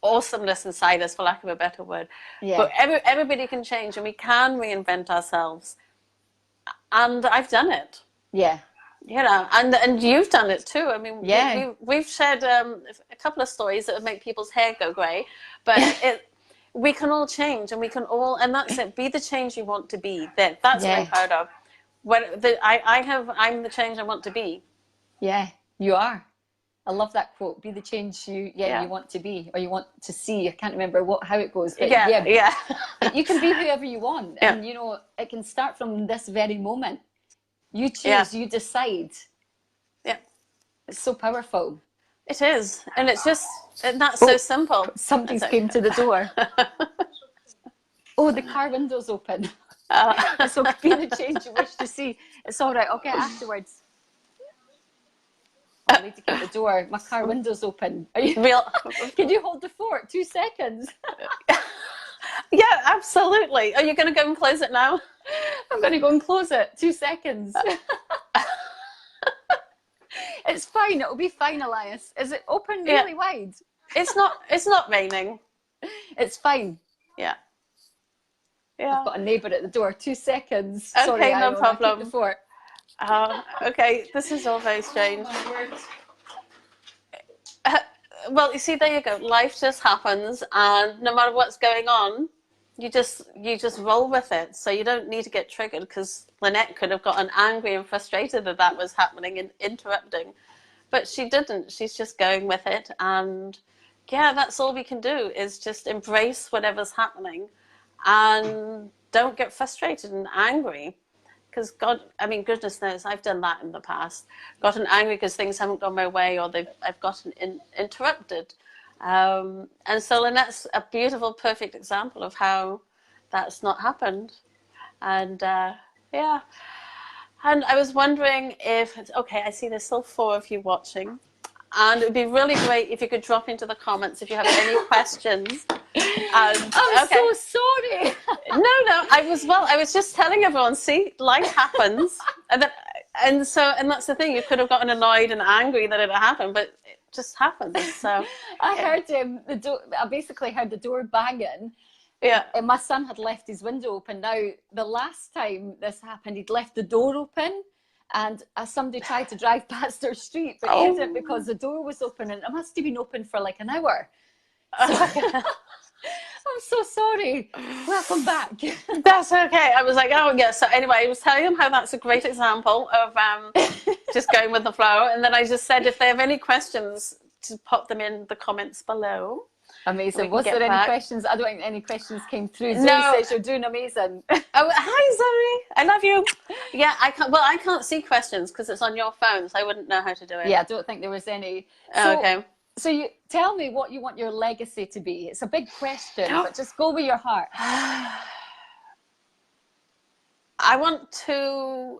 awesomeness inside us, for lack of a better word. Yeah. But everybody can change, and we can reinvent ourselves. And I've done it. Yeah. You know, and you've done it too. I mean, we've shared a couple of stories that would make people's hair go grey, but we can all change, and we can all, and that's it. Be the change you want to be. That's what I'm proud of. I'm the change I want to be. Yeah, you are. I love that quote. Be the change you want to be, or you want to see. I can't remember how it goes, but you can be whoever you want, and you know, it can start from this very moment. You choose, you decide. Yeah, it's so powerful. It is, and it's just, and that's so simple. Something's came to the door. Oh, the car window's open. So be the change you wish to see. It's all right. I'll get afterwards. Oh, need to keep the door. My car window's open. Are you Real. Can you hold the fort? 2 seconds. Yeah, absolutely. Are you going to go and close it now? I'm going to go and close it. 2 seconds. It's fine. It'll be fine, Elias. Is it open really wide? It's not raining. It's fine. Yeah. Yeah. I've got a neighbour at the door. 2 seconds. Okay, Sorry, no Iona, problem. keep the fort. Okay, this is all very strange. Oh, my word. Well, you see, there you go. Life just happens, and no matter what's going on, you just roll with it. So you don't need to get triggered, because Lynette could have gotten angry and frustrated that was happening and interrupting, but she didn't. She's just going with it, and yeah, that's all we can do, is just embrace whatever's happening, and don't get frustrated and angry. Because goodness knows, I've done that in the past. Gotten angry because things haven't gone my way, or I've gotten interrupted. And so Lynette's a beautiful, perfect example of how that's not happened. And yeah. And I was wondering if, okay, I see there's still 4 of you watching. And it would be really great if you could drop into the comments if you have any questions. I'm so sorry. No, I was just telling everyone, see, life happens. And that's the thing, you could have gotten annoyed and angry that it happened, but it just happens. So I heard I basically heard the door banging. Yeah. And my son had left his window open. Now, the last time this happened, he'd left the door open. And somebody tried to drive past our street, but he didn't, because the door was open, and it must have been open for like an hour. So, I'm so sorry. Welcome back. That's okay. I was like, oh, yeah. So anyway, I was telling them how that's a great example of just going with the flow. And then I just said, if they have any questions, to pop them in the comments below. Amazing. Was there any questions? I don't think any questions came through. Zoe says you're doing amazing. Oh, hi, Zoe. I love you. Yeah, I can't see questions because it's on your phone, so I wouldn't know how to do it. Yeah, I don't think there was any. Okay. So you tell me what you want your legacy to be. It's a big question, but just go with your heart. I want to...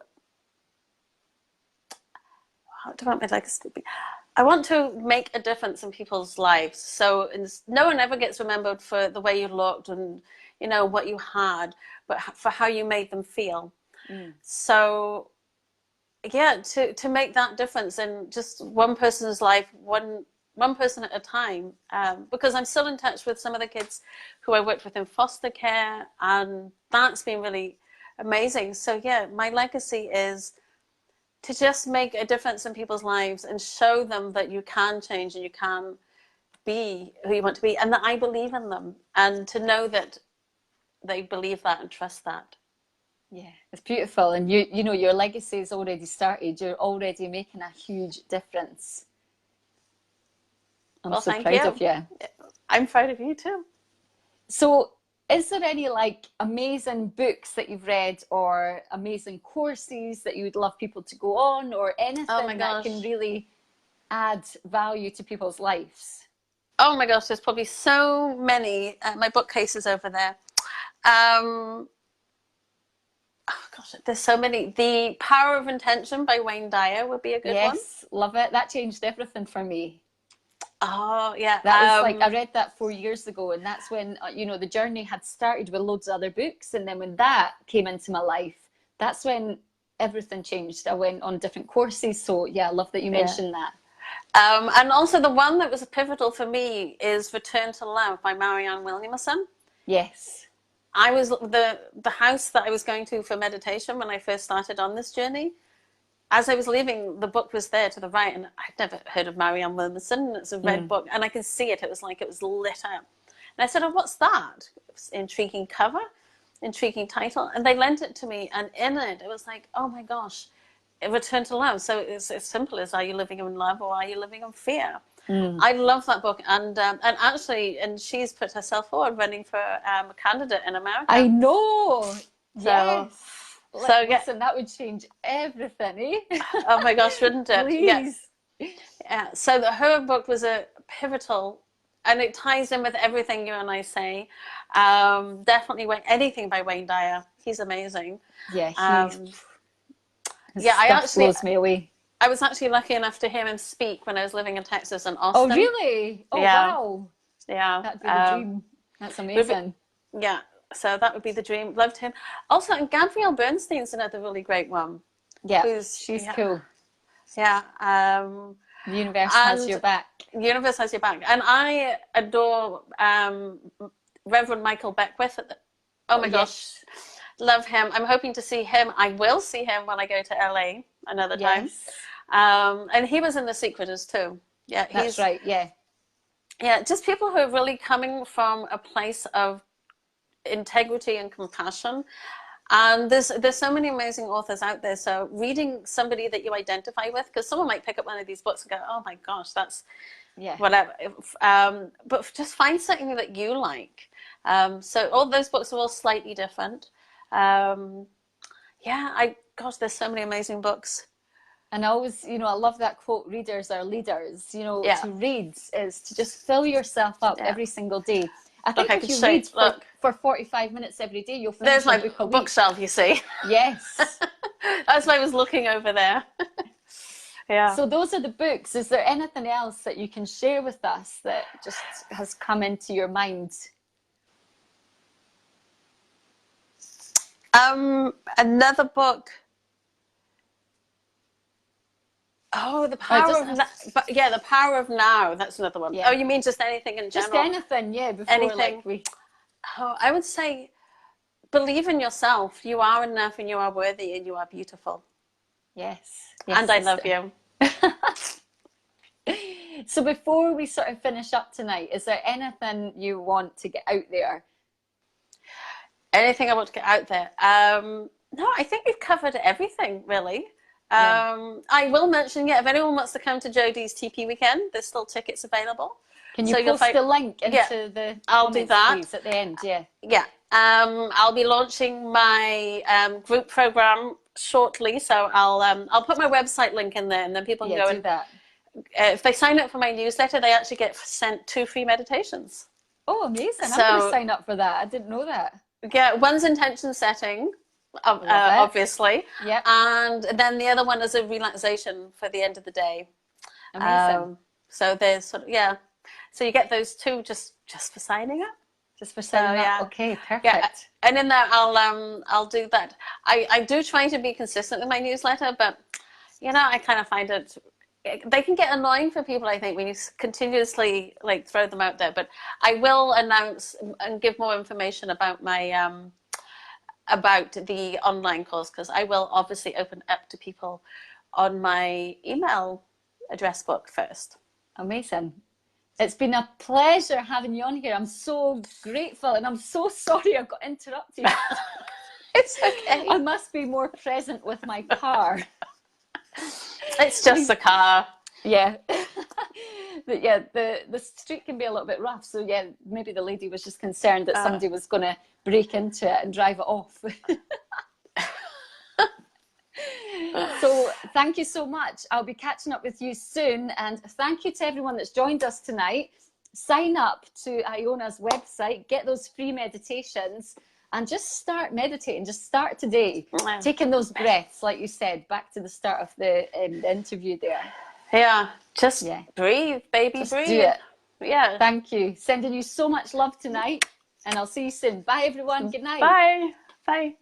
What do I want my legacy to be? I want to make a difference in people's lives. So no one ever gets remembered for the way you looked and, you know, what you had, but for how you made them feel. So, yeah, to make that difference in just one person's life, one person at a time, because I'm still in touch with some of the kids who I worked with in foster care, and that's been really amazing. So, yeah, my legacy is to just make a difference in people's lives and show them that you can change and you can be who you want to be, and that I believe in them, and to know that they believe that and trust that. Yeah, it's beautiful. And you know, your legacy has already started. You're already making a huge difference. I'm so proud of you. I'm proud of you too. So, is there any like amazing books that you've read, or amazing courses that you would love people to go on, or anything that can really add value to people's lives? Oh my gosh, there's probably so many. My bookcase is over there. Oh gosh, there's so many. The Power of Intention by Wayne Dyer would be a good one. Yes, love it. That changed everything for me. Oh yeah, that was like, I read that 4 years ago, and that's when you know, the journey had started with loads of other books, and then when that came into my life, that's when everything changed. I went on different courses. So yeah, I love that you mentioned that. And also the one that was pivotal for me is Return to Love by Marianne Williamson. Yes. I was the house that I was going to for meditation when I first started on this journey. As I was leaving, the book was there to the right, and I'd never heard of Marianne Williamson. It's a red book, and I can see it. It was like it was lit up. And I said, oh, what's that? It was intriguing cover, intriguing title. And they lent it to me, and in it, it was like, oh my gosh, Return to Love. So it's as simple as, are you living in love or are you living in fear? I love that book. And actually, she's put herself forward running for a candidate in America. I know. Yes. So listen, that would change everything, eh? Oh my gosh, wouldn't it? Please. Yeah. So her book was a pivotal, and it ties in with everything you and I say. Definitely anything by Wayne Dyer. He's amazing. Yeah, I actually blows me away. I was actually lucky enough to hear him speak when I was living in Texas and Oh, Austin. really? Oh, Yeah. wow. Yeah. That'd be the dream. That's amazing. Yeah. So that would be the dream. Loved him. Also, and Gabrielle Bernstein's another really great one. Yeah, she's cool. Yeah. The universe has your back. The universe has your back. And I adore Reverend Michael Beckwith. Oh my gosh. Love him. I'm hoping to see him. I will see him when I go to LA another time. And he was in The Secreters too. Yeah, that's right. Yeah. Yeah, just people who are really coming from a place of integrity and compassion. And there's so many amazing authors out there. So reading somebody that you identify with, because someone might pick up one of these books and go, oh my gosh, that's whatever. But just find something that you like. So all those books are all slightly different. Gosh, there's so many amazing books. And I always, I love that quote, readers are leaders. To read is to just fill yourself up every single day. I think if you read for 45 minutes every day, you'll finish There's my bookshelf, you see. Yes. That's why I was looking over there. Yeah. So those are the books. Is there anything else that you can share with us that just has come into your mind? Another book. Oh, The Power of Now. The Power of Now. That's another one. Yeah. Oh, you mean just anything in general? Just anything, yeah. Before, anything. Oh, I would say, believe in yourself. You are enough, and you are worthy, and you are beautiful. Yes. And I love you. So before we sort of finish up tonight, is there anything you want to get out there? Anything I want to get out there? No, I think we've covered everything, really. I will mention, if anyone wants to come to Jodie's TP weekend, there's still tickets available. Can you post the link into the I'll do that. Please, at the end? Yeah. I'll be launching my group program shortly, so I'll put my website link in there, and then people can go do that. If they sign up for my newsletter, they actually get sent 2 free meditations. Oh, amazing! I'm going to sign up for that. I didn't know that. Yeah, one's intention setting. Obviously, and then the other one is a relaxation for the end of the day. Amazing. So there's so you get those 2 just for signing up. Just for signing up. Okay, perfect. Yeah, and in there I'll do that. I do try to be consistent with my newsletter, but I kind of find they can get annoying for people, I think, when you continuously throw them out there. But I will announce and give more information about my about the online course, because I will obviously open up to people on my email address book first. Amazing. It's been a pleasure having you on here. I'm so grateful, and I'm so sorry I got interrupted. It's okay. I must be more present with my car. It's just a car. Yeah. The street can be a little bit rough, so maybe the lady was just concerned that somebody was going to break into it and drive it off. So thank you so much. I'll be catching up with you soon, and thank you to everyone that's joined us tonight. Sign up to Iona's website, get those free meditations, and just start meditating. Just start today, taking those breaths, like you said, back to the start of the interview there. Yeah, just breathe, baby, just breathe. Do it. Yeah. Thank you. Sending you so much love tonight, and I'll see you soon. Bye, everyone. Good night. Bye. Bye.